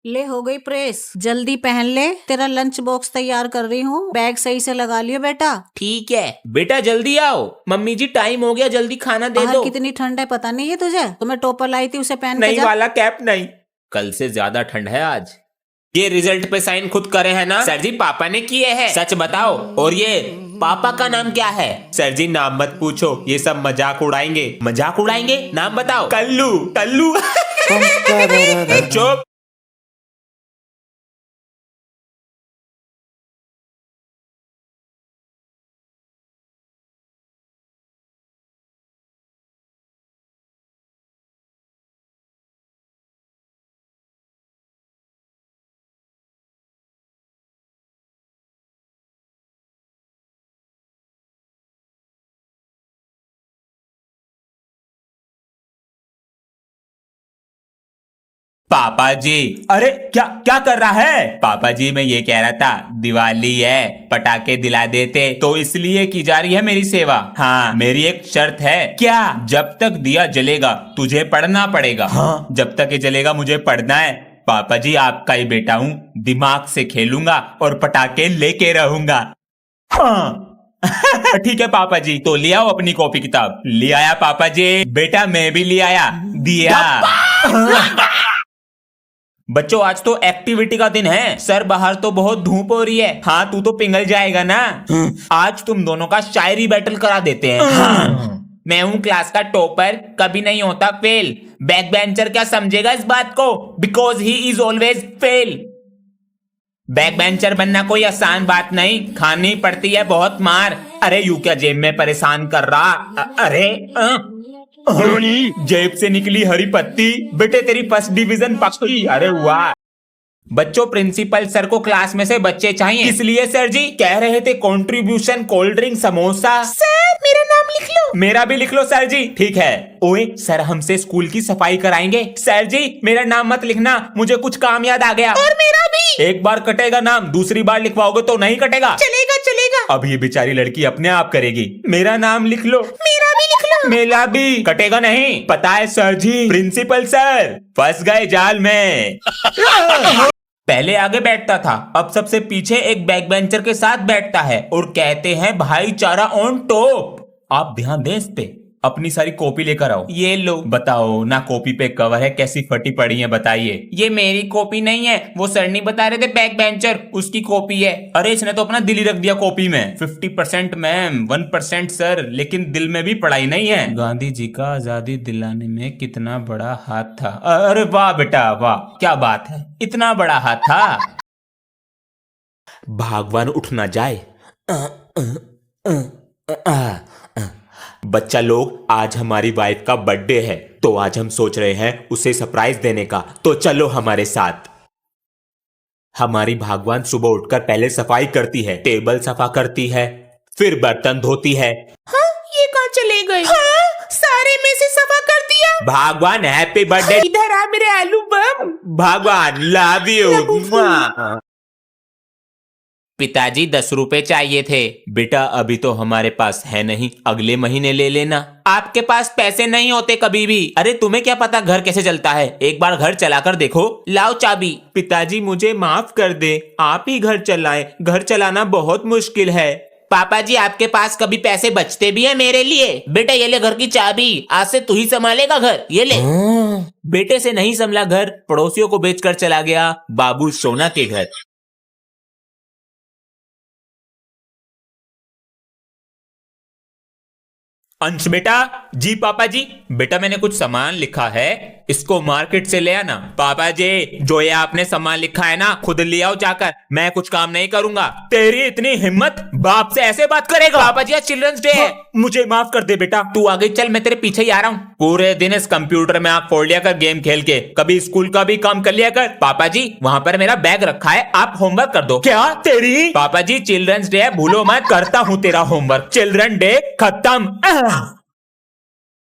ले हो गई प्रेस, जल्दी पहन ले, तेरा लंच बॉक्स तैयार कर रही हूँ, बैग सही से लगा लियो बेटा। ठीक है बेटा, जल्दी आओ। मम्मी जी टाइम हो गया, जल्दी खाना दे बाहर दो। कितनी ठंड है पता नहीं है तुझे? तो मैं टोपर लाई थी, उसे पहन के नहीं जा। वाला कैप नहीं, कल से ज्यादा ठंड है आज। ये रिजल्ट पे साइन खुद करे है ना? सर जी पापा ने किए हैं। सच बताओ। और ये पापा का नाम क्या है? सर जी नाम मत पूछो, ये सब मजाक उड़ाएंगे। मजाक उड़ाएंगे? नाम बताओ। कल्लू। कल्लू। चुप। पापा जी। अरे क्या क्या कर रहा है? पापा जी मैं ये कह रहा था, दिवाली है, पटाखे दिला देते, तो इसलिए की जा रही है मेरी सेवा। हाँ मेरी एक शर्त है। क्या? जब तक दिया जलेगा तुझे पढ़ना पड़ेगा। हाँ जब तक ये जलेगा मुझे पढ़ना है। पापा जी आपका ही बेटा हूँ, दिमाग से खेलूंगा और पटाखे लेके रहूंगा। हाँ। ठीक है पापा जी, तो ले आओ अपनी कॉपी किताब। ले आया पापा जी। बेटा मैं भी ले आया। दिया। बच्चों आज तो एक्टिविटी का दिन है। सर बाहर तो बहुत धूप हो रही है। हाँ तू तो पिघल जाएगा ना। आज तुम दोनों का शायरी बैटल करा देते हैं। हाँ। मैं हूँ क्लास का टॉपर, कभी नहीं होता फेल। बैक बेंचर क्या समझेगा इस बात को? Because he is always fail. Back bencher बनना कोई आसान बात नहीं, खानी पड़ती है बहुत मार। अरे यू क्या जेब में परेशान कर रहा? अरे जेब से निकली हरी पत्ती। बेटे तेरी फर्स्ट डिवीजन पक्की। अरे वाह। बच्चों प्रिंसिपल सर को क्लास में से बच्चे चाहिए। इसलिए सर जी कह रहे थे contribution cold drink samosa. Sir मेरा नाम लिख लो। मेरा भी लिख लो सर जी। ठीक है। ओए सर हमसे स्कूल की सफाई कराएंगे। सर जी मेरा नाम मत लिखना, मुझे कुछ काम याद आ गया। और मेरा भी। एक बार कटेगा नाम, दूसरी बार लिखवाओगे तो नहीं कटेगा। चलेगा चलेगा। अब ये बेचारी लड़की अपने आप करेगी। मेरा नाम लिख लो। मेरा भी लिख लो। मेरा भी। कटेगा नहीं, पता है सर जी। प्रिंसिपल सर फंस गए जाल में। पहले आगे बैठता था, अब सबसे पीछे एक बैक बेंचर के साथ बैठता है और कहते हैं भाईचारा ऑन टॉप। आप ध्यान दें इस पे। अपनी सारी कॉपी लेकर आओ। ये लो। बताओ ना कॉपी पे कवर है कैसी फटी पड़ी है, बताइए। ये मेरी कॉपी नहीं है, वो सर नहीं बता रहे थे बैक बेंचर, उसकी कॉपी है। अरे इसने तो अपना दिल ही रख दिया कॉपी में। 50% मैम 1% सर, लेकिन दिल में भी पढ़ाई नहीं है। गांधी जी का आजादी दिलाने में कितना बड़ा हाथ था। अरे वाह बेटा वाह, क्या बात है, इतना बड़ा हाथ था। भगवान उठ ना जाए। बच्चा लोग आज हमारी वाइफ का बर्थडे है, तो आज हम सोच रहे हैं उसे सरप्राइज देने का, तो चलो हमारे साथ। हमारी भगवान सुबह उठकर पहले सफाई करती है, टेबल सफा करती है, फिर बर्तन धोती है। हाँ ये कहाँ चले गए? हाँ सारे में से सफा कर दिया। भगवान हैप्पी बर्थडे। इधर आ मेरे आलू बम। भगवान लव यू। पिताजी 10 रुपए चाहिए थे। बेटा अभी तो हमारे पास है नहीं, अगले महीने ले लेना। आपके पास पैसे नहीं होते कभी भी। अरे तुम्हें क्या पता घर कैसे चलता है, एक बार घर चलाकर देखो। लाओ चाबी। पिताजी मुझे माफ कर दे, आप ही घर चलाएं, घर चलाना बहुत मुश्किल है। पापा जी आपके पास कभी पैसे बचते भी है मेरे लिए? बेटा ये ले घर की चाबी, आज से तू ही संभालेगा घर, ये ले। बेटे से नहीं संभला घर, पड़ोसियों को बेचकर चला गया बाबू सोना के घर। अंश बेटा। जी पापा जी। बेटा मैंने कुछ सामान लिखा है, इसको मार्केट से ले आना। पापा जी जो ये आपने सामान लिखा है ना खुद ले आओ जाकर, मैं कुछ काम नहीं करूंगा। तेरी इतनी हिम्मत, बाप से ऐसे बात करेगा? पापा जी आज चिल्ड्रंस डे है। मुझे माफ कर दे बेटा। तू आगे चल, मैं तेरे पीछे ही आ रहा हूँ। पूरे दिन इस कंप्यूटर में आंख फोड़ लिया कर गेम खेल के, कभी स्कूल का भी काम कर लिया कर। पापा जी वहाँ पर मेरा बैग रखा है, आप होमवर्क कर दो। क्या तेरी? पापा जी चिल्ड्रंस डे है, भूलो मत, करता हूँ तेरा होमवर्क। चिल्ड्रन डे खत्म।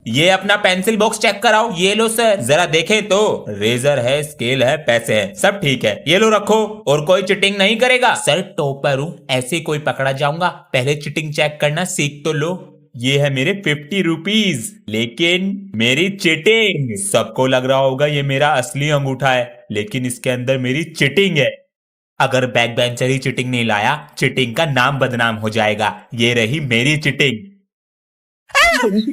ये अपना पेंसिल बॉक्स चेक कराओ। ये लो सर जरा देखें तो, रेजर है, स्केल है, पैसे है, सब ठीक है, ये लो रखो। और कोई चिटिंग नहीं करेगा? सर टॉपर हूँ, ऐसे कोई पकड़ा जाऊंगा, पहले चिटिंग चेक करना सीख तो लो। ये है मेरे 50 रुपीज, लेकिन मेरी चिटिंग। सबको लग रहा होगा ये मेरा असली अंगूठा है, लेकिन इसके अंदर मेरी चिटिंग है। अगर बैक बेंचर ही चिटिंग नहीं लाया, चिटिंग का नाम बदनाम हो जाएगा। ये रही मेरी चिटिंग।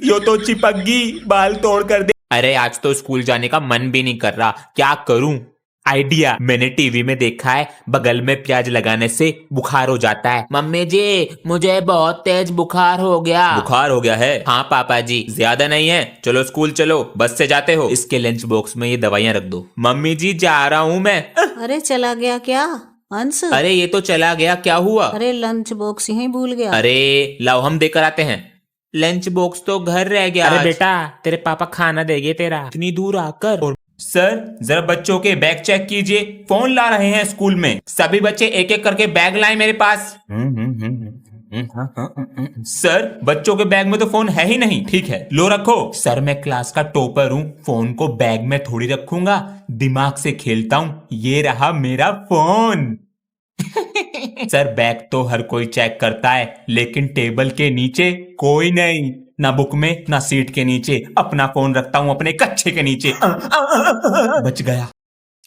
यो तो चिपक गई, बाल तोड़ कर दे। अरे आज तो स्कूल जाने का मन भी नहीं कर रहा, क्या करूं? आइडिया, मैंने टीवी में देखा है बगल में प्याज लगाने से बुखार हो जाता है। मम्मी जी मुझे बहुत तेज बुखार हो गया। बुखार हो गया है? हाँ पापा जी, ज्यादा नहीं है, चलो स्कूल चलो, बस से जाते हो। इसके लंच बॉक्स में ये दवाइयाँ रख दो। मम्मी जी जा रहा हूँ मैं। अरे चला गया क्या अंश? अरे ये तो चला गया, क्या हुआ? अरे लंच बॉक्स यहीं भूल गया। अरे लाओ हम देकर आते हैं। लंच बॉक्स तो घर रह गया। अरे बेटा तेरे पापा खाना देंगे तेरा, इतनी दूर आकर। सर जरा बच्चों के बैग चेक कीजिए, फोन ला रहे हैं स्कूल में। सभी बच्चे एक एक करके बैग लाएं मेरे पास। सर बच्चों के बैग में तो फोन है ही नहीं। ठीक है लो रखो। सर मैं क्लास का टॉपर हूँ, फोन को बैग में थोड़ी रखूंगा, दिमाग से खेलता हूँ। ये रहा मेरा फोन। सर बैग तो हर कोई चेक करता है, लेकिन टेबल के नीचे कोई नहीं, ना बुक में ना सीट के नीचे। अपना फोन रखता हूँ अपने कच्छे के नीचे। बच गया।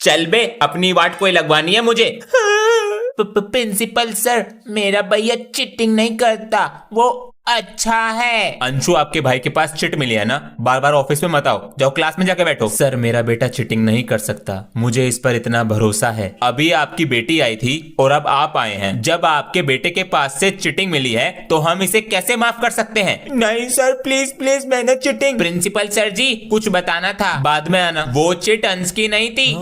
चल बे, अपनी वाट कोई लगवानी है मुझे। प्रिंसिपल सर मेरा भैया चिटिंग नहीं करता, वो अच्छा है। अंशु आपके भाई के पास चिट मिली है ना, बार बार ऑफिस में मत आओ, जाओ क्लास में जाके बैठो। सर मेरा बेटा चिटिंग नहीं कर सकता, मुझे इस पर इतना भरोसा है। अभी आपकी बेटी आई थी और अब आप आए हैं। जब आपके बेटे के पास से चिटिंग मिली है तो हम इसे कैसे माफ कर सकते हैं? नहीं सर प्लीज प्लीज, मैंने चिटिंग। प्रिंसिपल सर जी कुछ बताना था, बाद में आना। वो चिट अंश की नहीं थी।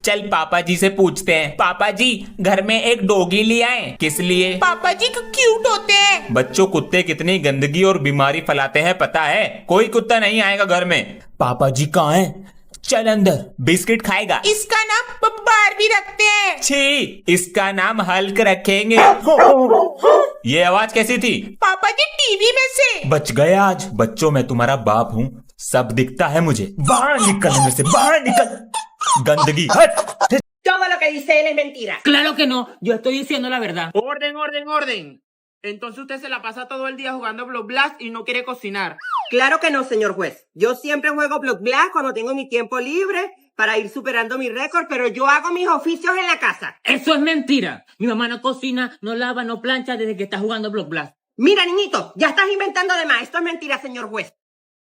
चल पापा जी से पूछते हैं। पापा जी घर में एक डॉगी ले आए। किस लिए? पापा जी क्यूट होते हैं। बच्चों कुत्ते कितनी गंदगी और बीमारी फैलाते हैं पता है? कोई कुत्ता नहीं आएगा घर में। पापा जी कहाँ हैं? चल अंदर, बिस्किट खाएगा। इसका नाम बारबी रखते हैं। छी, इसका नाम हल्क रखेंगे। ये आवाज कैसी थी? पापा जी टीवी में से। बच गए आज। बच्चों मैं तुम्हारा बाप हूँ, सब दिखता है मुझे। बाहर निकल में से, बाहर निकल, गंदगी हट। Todo lo que dice él es mentira. Claro que no, yo estoy diciendo la verdad. Orden, orden, orden. Entonces usted se la pasa todo el día jugando Block Blast y no quiere cocinar. Claro que no, señor juez. Yo siempre juego Block Blast cuando tengo mi tiempo libre para ir superando mi récord, pero yo hago mis oficios en la casa. Eso es mentira. Mi mamá no cocina, no lava, no plancha desde que está jugando Block Blast. Mira, niñito, ya estás inventando de más. Esto es mentira, señor juez.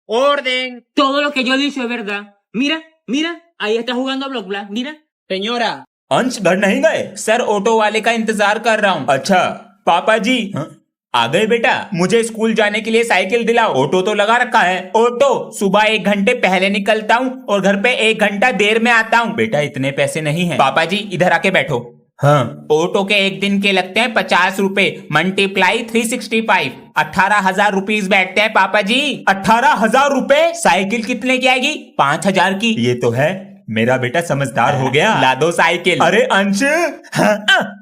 Orden. Todo lo que yo he dicho es verdad. Mira, mira, ahí está jugando Block Blast, mira. Señora, अंश घर नहीं गए? Sir auto वाले का इंतजार कर रहा हूँ। अच्छा पापा जी आ गए बेटा, मुझे स्कूल जाने के लिए साइकिल दिलाओ। ऑटो तो लगा रखा है। ऑटो सुबह 1 घंटे पहले निकलता हूँ और घर पे 1 घंटा देर में आता हूँ। बेटा इतने पैसे नहीं है। पापा जी इधर आके बैठो। हाँ ऑटो के 1 दिन के लगते हैं 50 रुपए, मल्टीप्लाई 365, 18,000 रुपीज बैठते हैं पापा जी। 18,000 रुपए? साइकिल कितने की आएगी? 5,000 की। ये तो है, मेरा बेटा समझदार हो गया। ला दो साइकिल। अरे अंश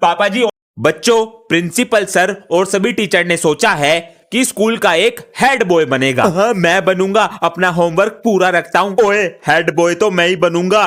पापा जी। बच्चों प्रिंसिपल सर और सभी टीचर ने सोचा है कि स्कूल का एक हेड बॉय बनेगा। हाँ, मैं बनूंगा, अपना होमवर्क पूरा रखता हूँ। ओए हेड बॉय तो मैं ही बनूंगा,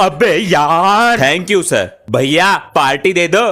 अबे यार थैंक यू सर। भैया पार्टी दे दो।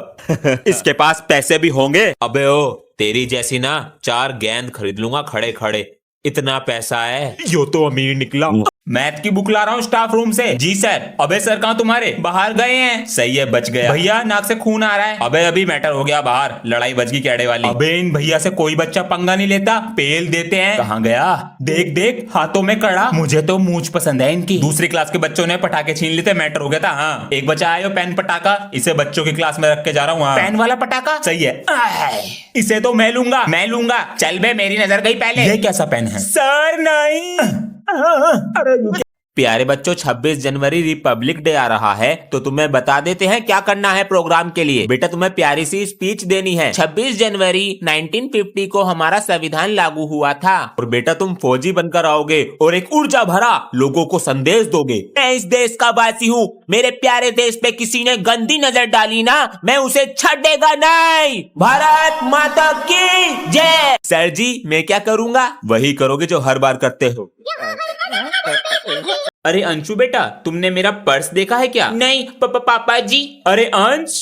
इसके पास पैसे भी होंगे। अबे ओ तेरी जैसी ना 4 गेंद खरीद लूंगा खड़े खड़े, इतना पैसा है। यो तो अमीर निकला। मैथ की बुक ला रहा हूँ स्टाफ रूम से। जी सर। अबे सर कहाँ तुम्हारे? बाहर गए हैं। सही है बच गया। भैया नाक से खून आ रहा है। अबे अभी मैटर हो गया बाहर, लड़ाई बच गई कैडे वाली। अबे इन भैया से कोई बच्चा पंगा नहीं लेता, पेल देते हैं। कहाँ गया? देख देख हाथों में कड़ा। मुझे तो मूंछ पसंद है इनकी। दूसरी क्लास के बच्चों ने पटाखे छीन लेते, मैटर हो गया था। हाँ एक बच्चा आया पेन पटाखा, इसे बच्चों की क्लास में रख के जा रहा हूँ। पेन वाला पटाखा सही है। इसे तो मैं लूंगा, मैं लूंगा। चल बे मेरी नजर गई पहले। ये कैसा पेन है? सर नहीं। अरे प्यारे बच्चों 26 जनवरी रिपब्लिक डे आ रहा है, तो तुम्हें बता देते हैं क्या करना है प्रोग्राम के लिए। बेटा तुम्हें प्यारी सी स्पीच देनी है। 26 जनवरी 1950 को हमारा संविधान लागू हुआ था और बेटा तुम फौजी बनकर आओगे और एक ऊर्जा भरा लोगों को संदेश दोगे। मैं इस देश का वासी हूँ, मेरे प्यारे देश पे किसी ने गंदी नजर डाली ना, मैं उसे छड़ेगा नहीं। भारत माता की जय। सर जी मैं क्या करूँगा? वही करोगे जो हर बार करते हो। अरे अंशु बेटा तुमने मेरा पर्स देखा है क्या? नहीं पापा जी। अरे अंश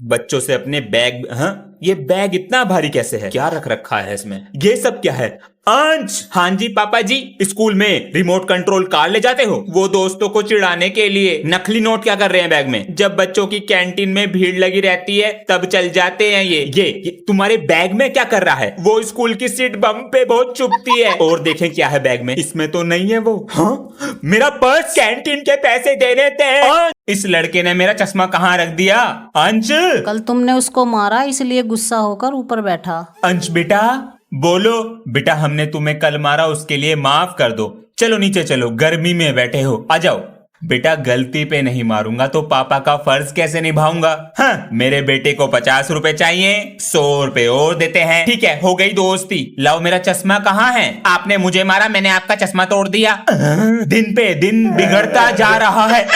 बच्चों से अपने बैग। हाँ ये बैग इतना भारी कैसे है? क्या रख रखा है इसमें? ये सब क्या है? अंश। हाँ जी पापा जी। स्कूल में रिमोट कंट्रोल कार ले जाते हो? वो दोस्तों को चिढ़ाने के लिए। नकली नोट क्या कर रहे हैं बैग में? जब बच्चों की कैंटीन में भीड़ लगी रहती है तब चल जाते हैं ये तुम्हारे बैग में क्या कर रहा है? वो स्कूल की सीट बम पे बहुत चुभती है। और देखें क्या है बैग में। इसमें तो नहीं है वो। हाँ, मेरा पर्स। कैंटीन के पैसे देने थे। इस लड़के ने मेरा चश्मा कहाँ रख दिया? अंश। कल तुमने उसको मारा इसलिए गुस्सा होकर ऊपर बैठा। अंश बेटा बोलो। बेटा हमने तुम्हें कल मारा उसके लिए माफ कर दो। चलो नीचे चलो, गर्मी में बैठे हो, आ जाओ। बेटा गलती पे नहीं मारूंगा तो पापा का फर्ज कैसे निभाऊंगा? हाँ, मेरे बेटे को 50 रुपए चाहिए, 100 रुपए और देते हैं। ठीक है, हो गई दोस्ती। लाओ मेरा चश्मा कहाँ है? आपने मुझे मारा, मैंने आपका चश्मा तोड़ दिया। दिन पे दिन बिगड़ता जा रहा है।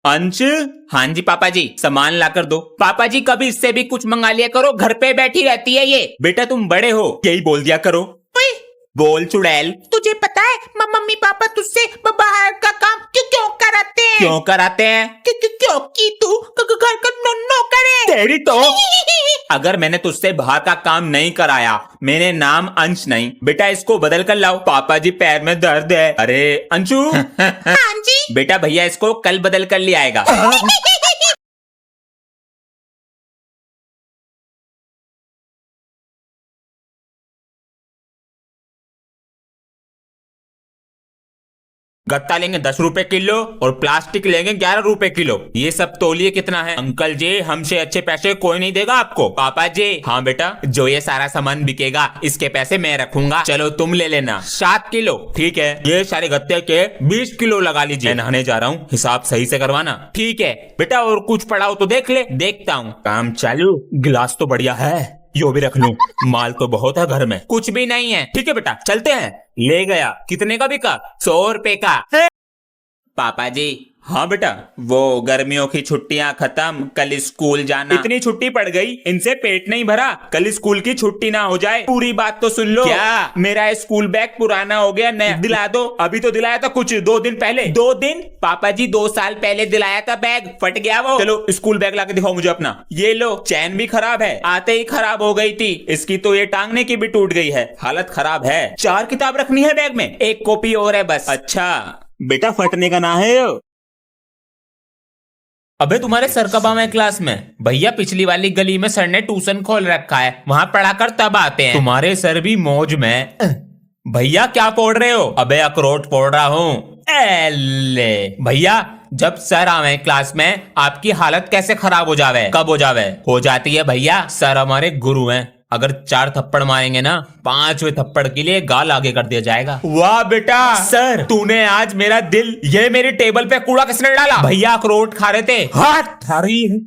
अंश। हाँ जी पापा जी, सामान ला कर दो। पापा जी कभी इससे भी कुछ मंगा लिया करो, घर पे बैठी रहती है ये। बेटा तुम बड़े हो, यही बोल दिया करो। बोल चुड़ैल। तुझे पता है मम्मी पापा तुझसे बाहर का काम क्यों कराते हैं? क्यों कराते हैं? क्योंकि तू घर का नौकर है। तेरी तो। अगर मैंने तुझसे बाहर का काम नहीं कराया, मेरे नाम अंश नहीं। बेटा इसको बदल कर लाओ। पापा जी पैर में दर्द है। अरे अंशु। हाँ जी। बेटा भैया इसको कल बदल कर ले आएगा। गत्ता लेंगे 10 रुपए किलो और प्लास्टिक लेंगे 11 रुपए किलो। ये सब तोलिए कितना है? अंकल जी हमसे अच्छे पैसे कोई नहीं देगा आपको। पापा जी। हाँ बेटा, जो ये सारा सामान बिकेगा इसके पैसे मैं रखूंगा। चलो तुम ले लेना 7 किलो। ठीक है, ये सारे गत्ते के 20 किलो लगा लीजिए। मैं नहाने जा रहा हूँ, हिसाब सही से करवाना। ठीक है बेटा, और कुछ पड़ा हो तो देख ले। देखता हूँ। काम चालू। गिलास तो बढ़िया है, यो भी रख लूं। माल तो बहुत है घर में। कुछ भी नहीं है। ठीक है बेटा चलते हैं। ले गया। कितने का बिका? 100 रुपए का। पापा जी। हाँ बेटा, वो गर्मियों की छुट्टियां खत्म, कल स्कूल जाना। इतनी छुट्टी पड़ गई, इनसे पेट नहीं भरा। कल स्कूल की छुट्टी ना हो जाए। पूरी बात तो सुन लो। क्या? मेरा स्कूल बैग पुराना हो गया, नया दिला दो। अभी तो दिलाया था कुछ 2 दिन पहले। 2 दिन? पापा जी 2 साल पहले दिलाया था बैग, फट गया वो। चलो स्कूल बैग लाके दिखाओ मुझे अपना। ये लो, चैन भी खराब है, आते ही खराब हो गई थी। इसकी तो ये टांगने की भी टूट गई है, हालत खराब है। 4 किताब रखनी है बैग में, 1 कॉपी और है बस। अच्छा बेटा, फटने का ना है यो। अबे तुम्हारे सर कब आए क्लास में? भैया पिछली वाली गली में सर ने ट्यूशन खोल रखा है, वहाँ पढ़ा कर तब आते हैं। तुम्हारे सर भी मौज में। भैया क्या पढ़ रहे हो? अबे अखरोट पढ़ रहा हूँ। एले भैया, जब सर आवे क्लास में आपकी हालत कैसे खराब हो जावे? कब हो जावे? हो जाती है भैया, सर हमारे गुरु हैं। अगर 4 थप्पड़ मारेंगे ना, 5वें थप्पड़ के लिए गाल आगे कर दिया जाएगा। वाह बेटा। सर तूने आज मेरा दिल। ये मेरी टेबल पे कूड़ा किसने डाला? भैया अखरोट खा रहे थे। हाथ खा रही है।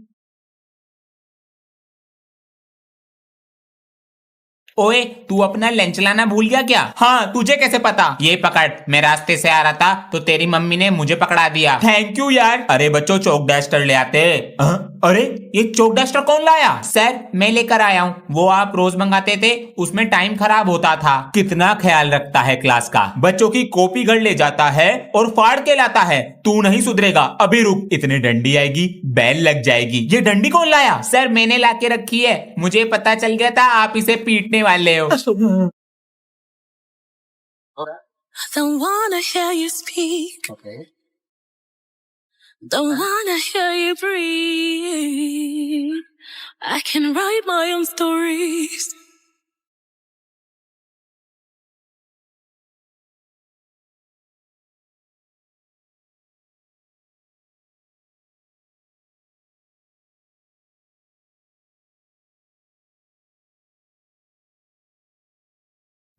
ओए तू अपना लंच लाना भूल गया क्या? हाँ, तुझे कैसे पता? ये पकड़, मैं रास्ते से आ रहा था तो तेरी मम्मी ने मुझे पकड़ा दिया। थैंक यू यार। अरे बच्चों चौक डस्टर ले आते। अरे ये चौक डस्टर कौन लाया? सर मैं लेकर आया हूँ, वो आप रोज मंगाते थे, उसमें टाइम खराब होता था। कितना ख्याल रखता है क्लास का। बच्चों की कॉपी घर ले जाता है और फाड़ के लाता है। तू नहीं सुधरेगा। अभी रुक, इतनी डंडी आएगी, बैल लग जाएगी। ये डंडी कौन लाया? सर मैंने लाके रखी है, मुझे पता चल गया था आप इसे पीटने वाले हो। Don't wanna hear you speak. Don't wanna hear you breathe. I can write my own stories.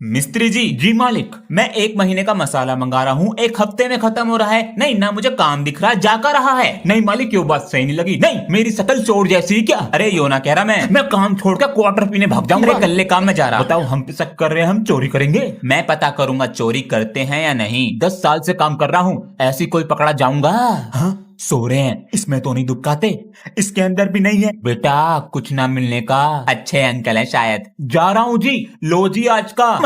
मिस्त्री जी। जी मालिक। मैं 1 महीने का मसाला मंगा रहा हूँ, 1 हफ्ते में खत्म हो रहा है। नहीं ना मुझे काम दिख रहा, जाकर रहा है। नहीं मालिक, ये बात सही नहीं लगी। नहीं, मेरी शकल चोर जैसी क्या? अरे यो ना कह रहा मैं काम छोड़कर क्वार्टर पीने भाग जाऊंगा। कल्ले काम में जा रहा। बताओ हम पे शक कर रहे हैं, हम चोरी करेंगे? मैं पता करूंगा चोरी करते हैं या नहीं। 10 साल से काम कर रहा हूँ, ऐसी कोई पकड़ा जाऊंगा? हाँ सो रहे हैं, इसमें तो नहीं दुबकाते, इसके अंदर भी नहीं है। बेटा कुछ ना मिलने का। अच्छे अंकल है शायद। जा रहा हूँ जी। लो जी आज का